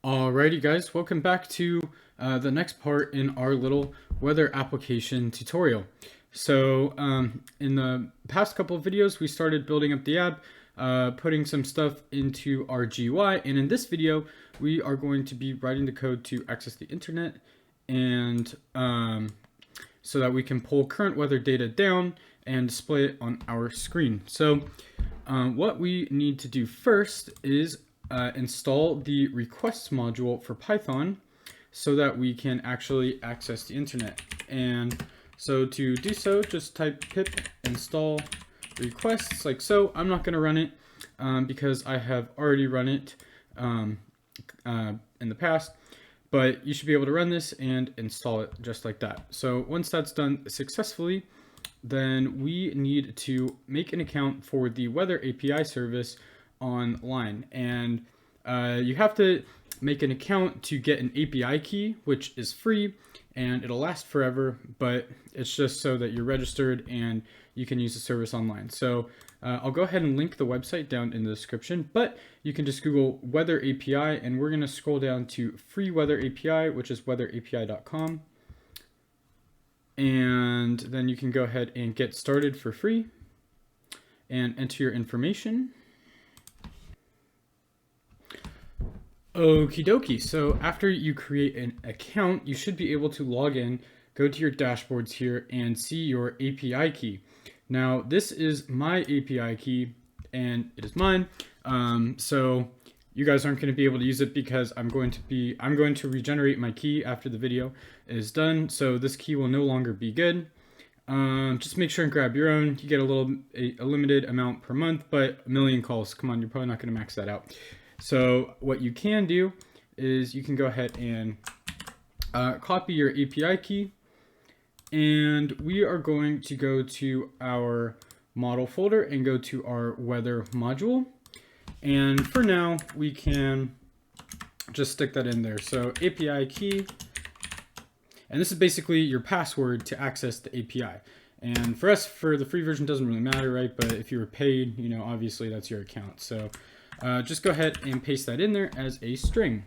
Alrighty guys, welcome back to the next part in our little weather application tutorial. So in the past couple of videos we started building up the app, putting some stuff into our GUI, and in this video we are going to be writing the code to access the internet and so that we can pull current weather data down and display it on our screen. So what we need to do first is install the requests module for Python so that we can actually access the internet. And so to do so, just type pip install requests like so. I'm not going to run it because I have already run it in the past, but you should be able to run this and install it just like that. So once that's done successfully, then we need to make an account for the Weather API service online, and you have to make an account to get an API key, which is free and it'll last forever, but it's just so that you're registered and you can use the service online. So I'll go ahead and link the website down in the description, but you can just Google Weather API and we're going to scroll down to free Weather API, which is weatherapi.com. And then you can go ahead and get started for free and enter your information. Okie dokie. So after you create an account, you should be able to log in, go to your dashboards here and see your API key. Now this is my API key and it is mine. So you guys aren't going to be able to use it because I'm going to regenerate my key after the video is done. So this key will no longer be good. Just make sure and grab your own. You get a limited amount per month, but a million calls. Come on, you're probably not going to max that out. So what you can do is you can go ahead and copy your API key, and we are going to go to our model folder and go to our weather module. And for now, we can just stick that in there. So API key, and this is basically your password to access the API. And for us, for the free version, doesn't really matter, right? But if you were paid, you know, obviously that's your account. So just go ahead and paste that in there as a string.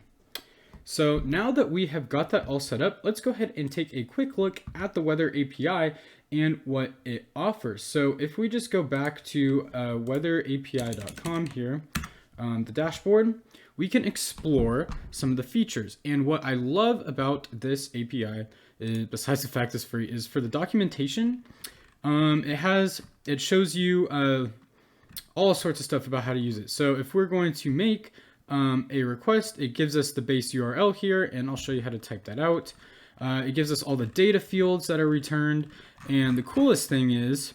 So now that we have got that all set up, let's go ahead and take a quick look at the Weather API and what it offers. So if we just go back to weatherapi.com here, the dashboard, we can explore some of the features. And what I love about this API, besides the fact it's free, is for the documentation. It shows you all sorts of stuff about how to use it. So if we're going to make a request, it gives us the base URL here, and I'll show you how to type that out. It gives us all the data fields that are returned, and the coolest thing is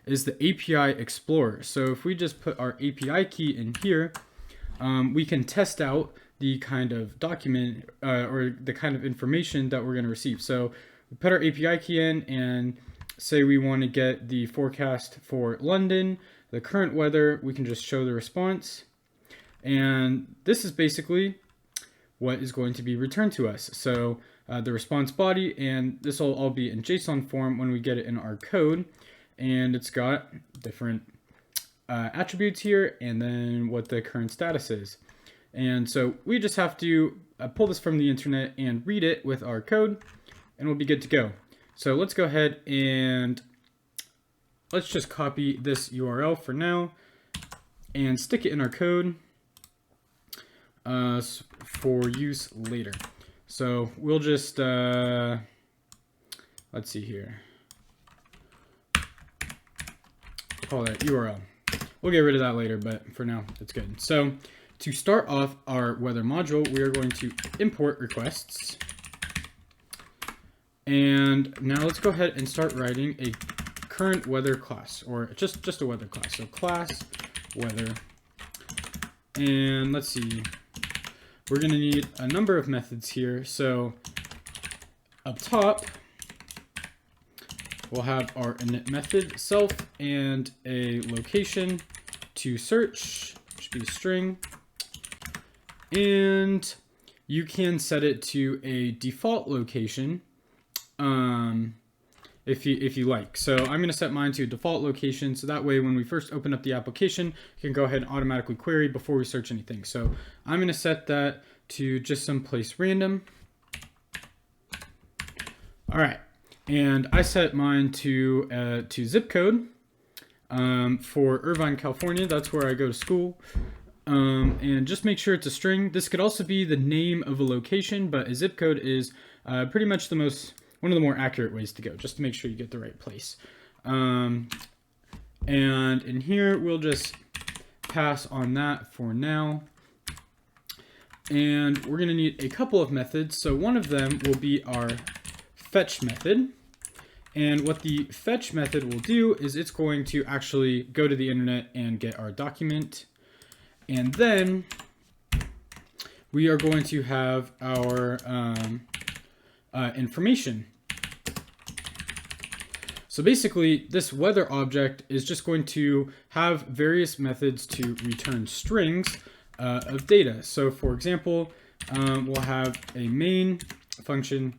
the API Explorer. So if we just put our API key in here, we can test out the kind of document or the kind of information that we're going to receive. So we put our API key in and say we want to get the forecast for London, the current weather. We can just show the response. And this is basically what is going to be returned to us. So the response body, and this will all be in JSON form when we get it in our code. And it's got different attributes here and then what the current status is. And so we just have to pull this from the internet and read it with our code and we'll be good to go. So let's go ahead and let's just copy this URL for now and stick it in our code for use later. So we'll just, let's see here, call that URL. We'll get rid of that later, but for now it's good. So to start off our weather module, we are going to import requests. And now let's go ahead and start writing a current weather class, or just a weather class. So class weather. And let's see, we're going to need a number of methods here. So up top, we'll have our init method self and a location to search, should be a string. And you can set it to a default location if you like. So I'm going to set mine to a default location, so that way when we first open up the application, you can go ahead and automatically query before we search anything. So I'm going to set that to just someplace random. All right, and I set mine to zip code for Irvine, California. That's where I go to school. And just make sure it's a string. This could also be the name of a location, but a zip code is pretty much one of the more accurate ways to go, just to make sure you get the right place. And in here, we'll just pass on that for now. And we're gonna need a couple of methods. So one of them will be our fetch method. And what the fetch method will do is it's going to actually go to the internet and get our document. And then we are going to have our information. So basically, this weather object is just going to have various methods to return strings of data. So for example, we'll have a main function,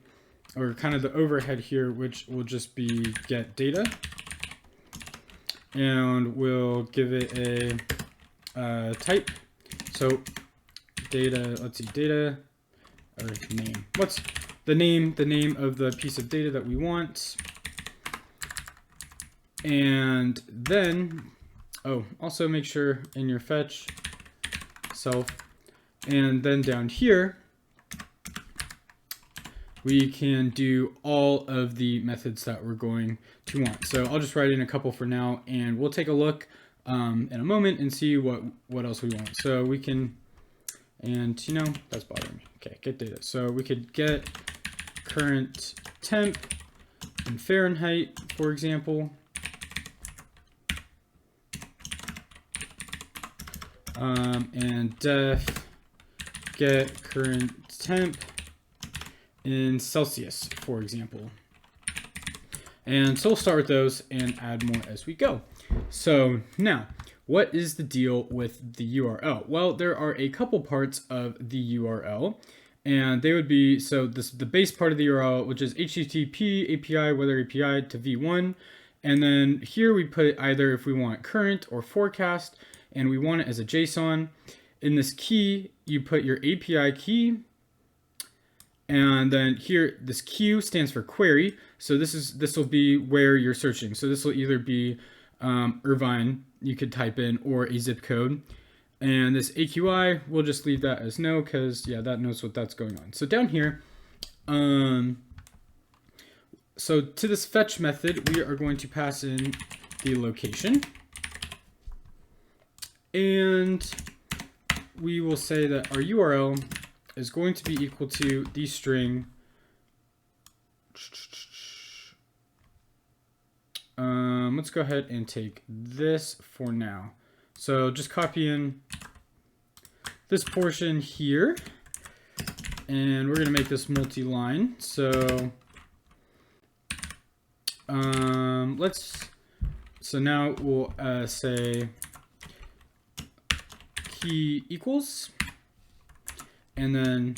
or kind of the overhead here, which will just be get data. And we'll give it a type. So data, let's see, data or name. What's the name? The name of the piece of data that we want. And then, also make sure in your fetch self, and then down here, we can do all of the methods that we're going to want. So I'll just write in a couple for now, and we'll take a look in a moment and see what else we want. So we can, and that's bothering me. Okay, get data. So we could get current temp in Fahrenheit, for example. And def get current temp in Celsius, for example. And so we'll start with those and add more as we go. So now, what is the deal with the URL? Well, there are a couple parts of the URL, and they would be, so the base part of the URL, which is HTTP API, weather API to v1. And then here we put either if we want current or forecast, and we want it as a JSON. In this key, you put your API key. And then here, this Q stands for query. So this will be where you're searching. So this will either be Irvine, you could type in, or a zip code. And this AQI, we'll just leave that as no, because yeah, that knows what that's going on. So down here, so to this fetch method, we are going to pass in the location. And we will say that our URL is going to be equal to the string. Let's go ahead and take this for now. So just copy in this portion here, and we're going to make this multi-line. So so now we'll say key equals, and then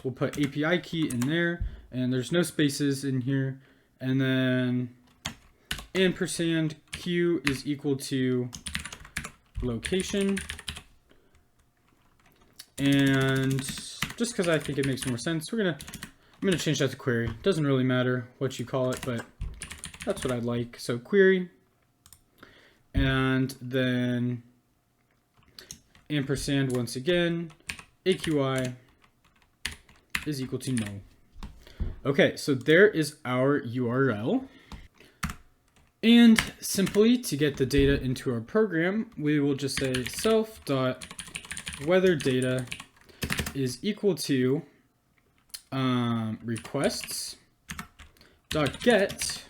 we'll put API key in there, and there's no spaces in here, and then ampersand Q is equal to location. And just because I think it makes more sense, I'm gonna change that to query. Doesn't really matter what you call it, but that's what I'd like. So query, and then ampersand once again, AQI is equal to null. Okay, so there is our URL. And simply to get the data into our program, we will just say self.weatherdata is equal to requests.get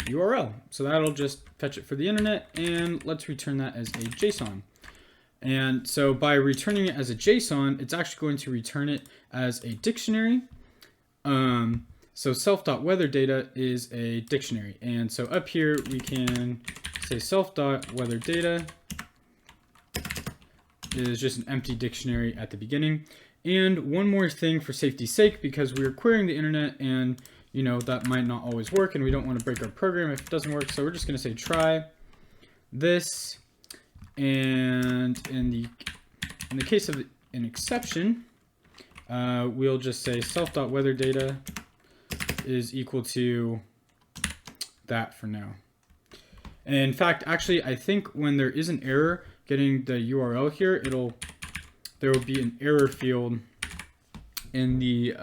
URL. So that'll just fetch it for the internet, and let's return that as a JSON. And so by returning it as a JSON, it's actually going to return it as a dictionary. So self.weatherdata is a dictionary. And so up here, we can say self.weatherdata is just an empty dictionary at the beginning. And one more thing for safety's sake, because we're querying the internet and that might not always work, and we don't want to break our program if it doesn't work. So we're just going to say try this. And in the case of an exception, we'll just say self.weatherData is equal to that for now. And in fact, actually, I think when there is an error getting the URL here, there will be an error field in the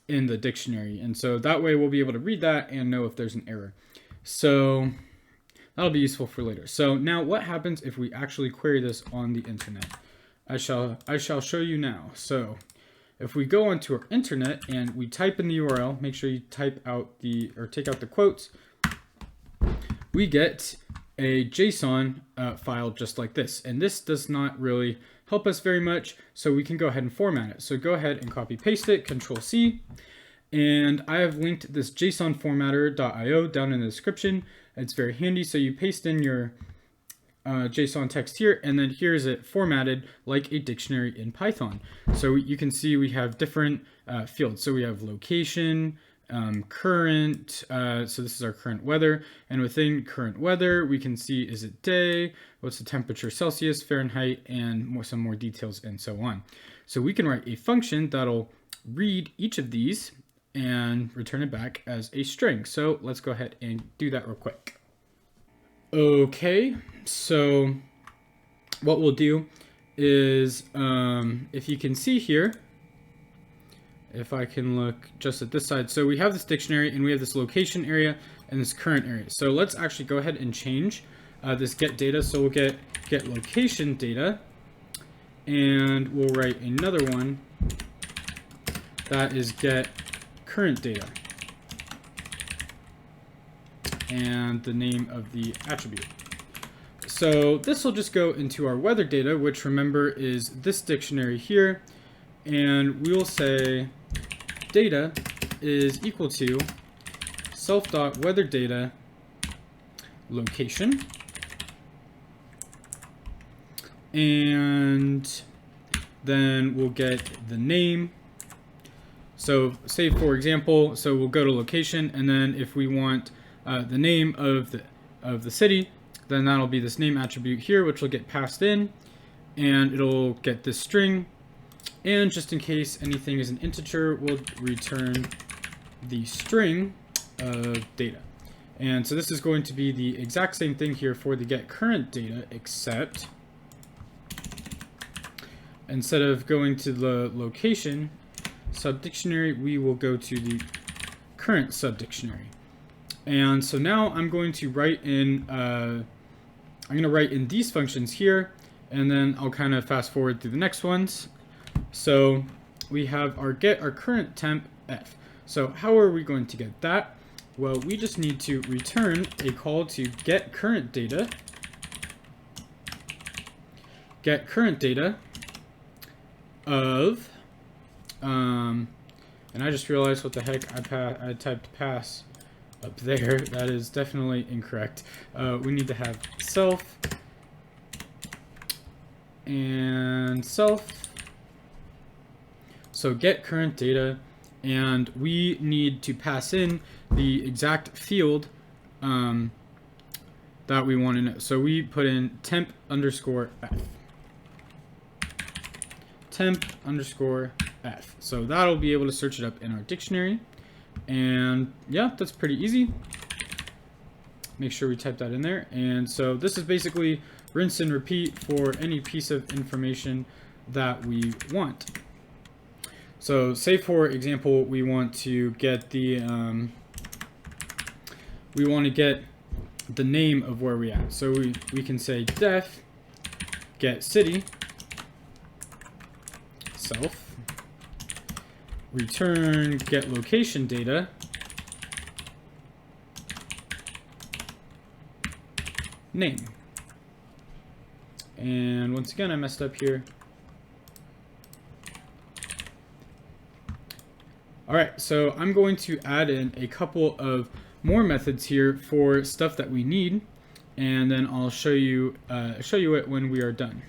dictionary, and so that way we'll be able to read that and know if there's an error. So that'll be useful for later. So now what happens if we actually query this on the internet? I shall show you now. So if we go onto our internet and we type in the URL, make sure you take out the quotes, we get a JSON file just like this. And this does not really help us very much, so we can go ahead and format it. So go ahead and copy paste it, Control C. And I have linked this JSON formatter.io down in the description. It's very handy. So you paste in your JSON text here, and then here's it formatted like a dictionary in Python. So you can see we have different fields. So we have location, current, so this is our current weather, and within current weather we can see, is it day, what's the temperature Celsius, Fahrenheit, and some more details, and so on. So we can write a function that'll read each of these and return it back as a string. So let's go ahead and do that real quick. Okay, so what we'll do is, if you can see here, if I can look just at this side, so we have this dictionary and we have this location area and this current area. So let's actually go ahead and change this get data. So we'll get location data, and we'll write another one that is get current data, and the name of the attribute. So this will just go into our weather data, which remember is this dictionary here, and we'll say data is equal to self.weatherData location, and then we'll get the name. So say for example, so we'll go to location, and then if we want the name of the city, then that'll be this name attribute here, which will get passed in, and it'll get this string. And just in case anything is an integer, we'll return the string of data. And so this is going to be the exact same thing here for the get current data, except instead of going to the location subdictionary, we will go to the current subdictionary. And so now I'm going to write in these functions here, and then I'll kind of fast forward through the next ones. So we have our get our current temp f. So how are we going to get that? Well, we just need to return a call to get current data of, and I just realized what the heck I typed pass up there. That is definitely incorrect. We need to have self and self. So get current data, and we need to pass in the exact field that we want to know. So we put in temp underscore f. Temp underscore f. So that'll be able to search it up in our dictionary. And yeah, that's pretty easy. Make sure we type that in there. And so this is basically rinse and repeat for any piece of information that we want. So say for example, we want to get the name of where we're at. So we can say def get city self return get location data name. And once again, I messed up here. All right, so I'm going to add in a couple of more methods here for stuff that we need, and then I'll show you it when we are done.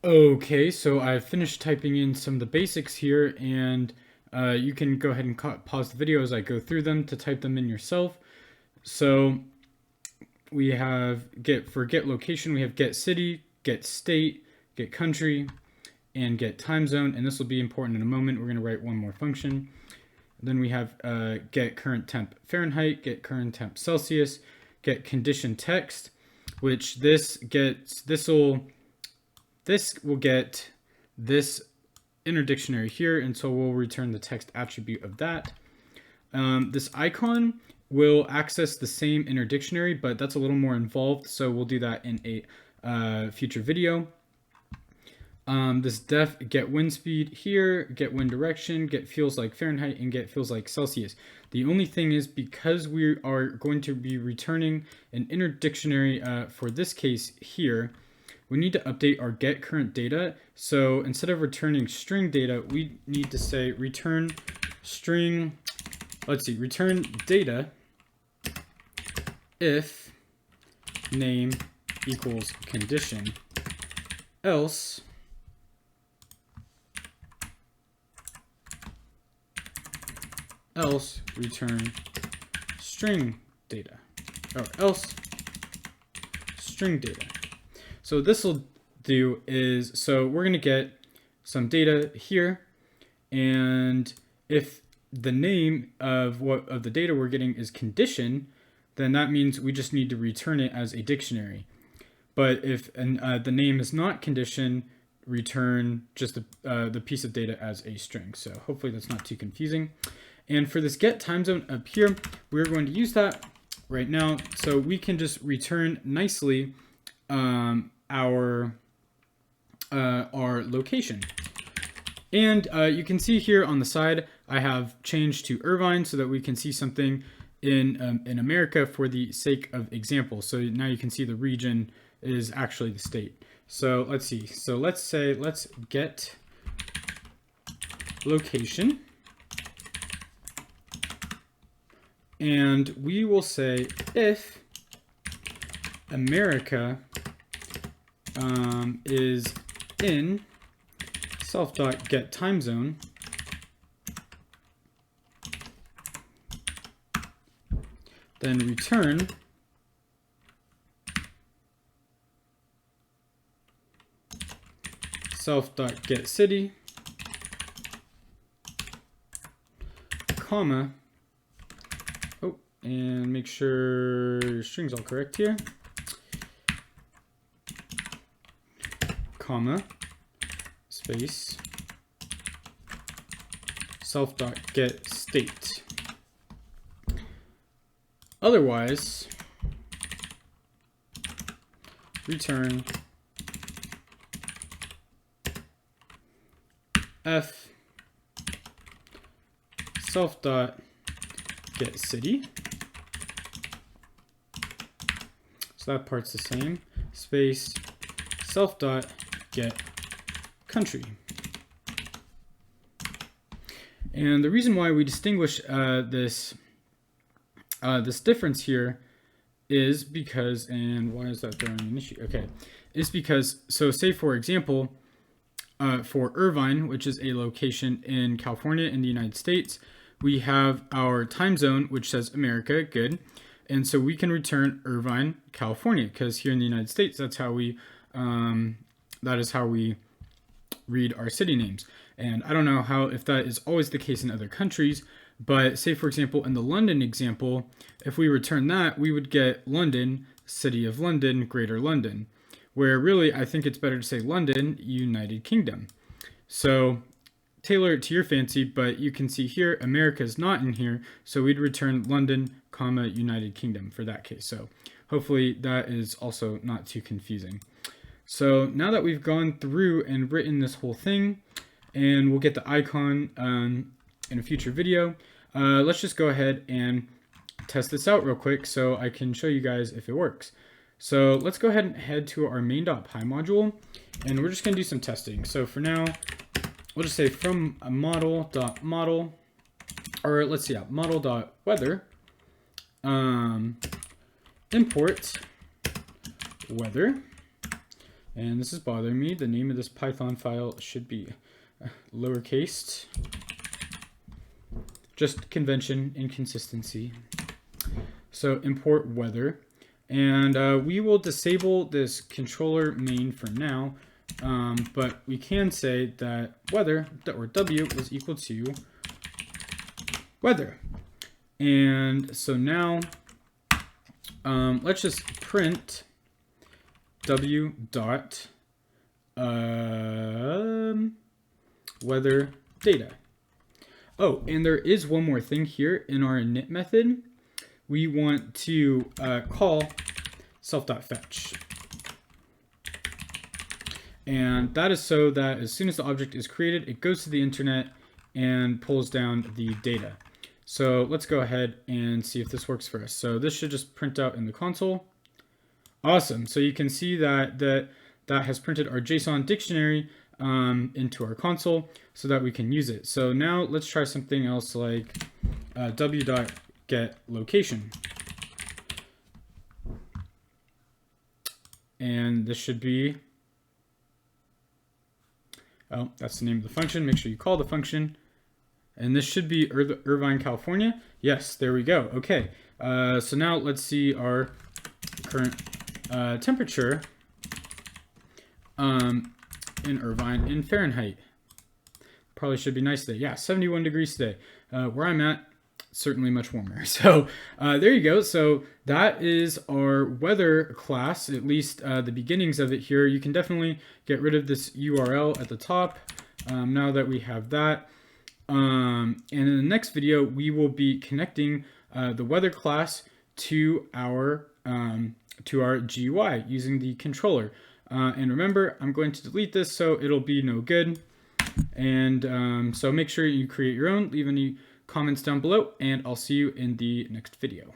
Okay, so I've finished typing in some of the basics here, and you can go ahead and pause the video as I go through them to type them in yourself. So we have get location, we have get city, get state, get country, and get time zone. And this will be important in a moment. We're going to write one more function. Then we have get current temp Fahrenheit, get current temp Celsius, get condition text, which this will get this inner dictionary here, and so we'll return the text attribute of that. This icon will access the same inner dictionary, but that's a little more involved, so we'll do that in a future video. This def get wind speed here, get wind direction, get feels like Fahrenheit, and get feels like Celsius. The only thing is, because we are going to be returning an inner dictionary for this case here, we need to update our get current data. So instead of returning string data, we need to say return string, return data if name equals condition, else return string data, or else string data. So this will do is, so we're going to get some data here, and if the name of the data we're getting is condition, then that means we just need to return it as a dictionary. But if the name is not condition, return just the piece of data as a string. So hopefully that's not too confusing. And for this get time zone up here, we're going to use that right now, so we can just return nicely our location. And you can see here on the side, I have changed to Irvine so that we can see something in America for the sake of example. So now you can see the region is actually the state. So let's see. So let's say, let's get location. And we will say if America is in self.get time zone, then return self.get city, comma, and make sure your string's all correct here, comma, space, self.get state. Otherwise, return f self.get city. So that part's the same. Space self.get country. And the reason why we distinguish this difference here is because, and why is that throwing an issue? Okay, is because, so say for example, for Irvine, which is a location in California in the United States, we have our time zone, which says America, good. And so we can return Irvine, California, because here in the United States, that's how we, that is how we read our city names. And I don't know if that is always the case in other countries, but say for example, in the London example, if we return that, we would get London, City of London, Greater London, where really I think it's better to say London, United Kingdom. So tailor it to your fancy, but you can see here, America is not in here, so we'd return London, comma, United Kingdom for that case. So hopefully that is also not too confusing. So now that we've gone through and written this whole thing, and we'll get the icon in a future video, let's just go ahead and test this out real quick so I can show you guys if it works. So let's go ahead and head to our main.py module, and we're just going to do some testing. So for now, we'll just say from a model.model, or let's see, model.weather, import weather. And this is bothering me. The name of this Python file should be lowercase. Just convention, inconsistency. So import weather. And we will disable this controller main for now. but we can say that weather, or W, is equal to weather. And so now let's just print W dot weather data. Oh, and there is one more thing here in our init method. We want to call self.fetch. And that is so that as soon as the object is created, it goes to the internet and pulls down the data. So let's go ahead and see if this works for us. So this should just print out in the console. Awesome. So you can see that that has printed our JSON dictionary into our console so that we can use it. So now let's try something else like w.getLocation. And this should be, oh, that's the name of the function. Make sure you call the function. And this should be Irvine, California. Yes, there we go. Okay, so now let's see our current temperature in Irvine in Fahrenheit. Probably should be nice today. Yeah, 71 degrees today. Where I'm at, certainly much warmer. So there you go. So that is our weather class, at least the beginnings of it here. You can definitely get rid of this URL at the top now that we have that. And in the next video, we will be connecting the weather class to our GUI using the controller. And remember, I'm going to delete this so it'll be no good. And so make sure you create your own, leave any comments down below, and I'll see you in the next video.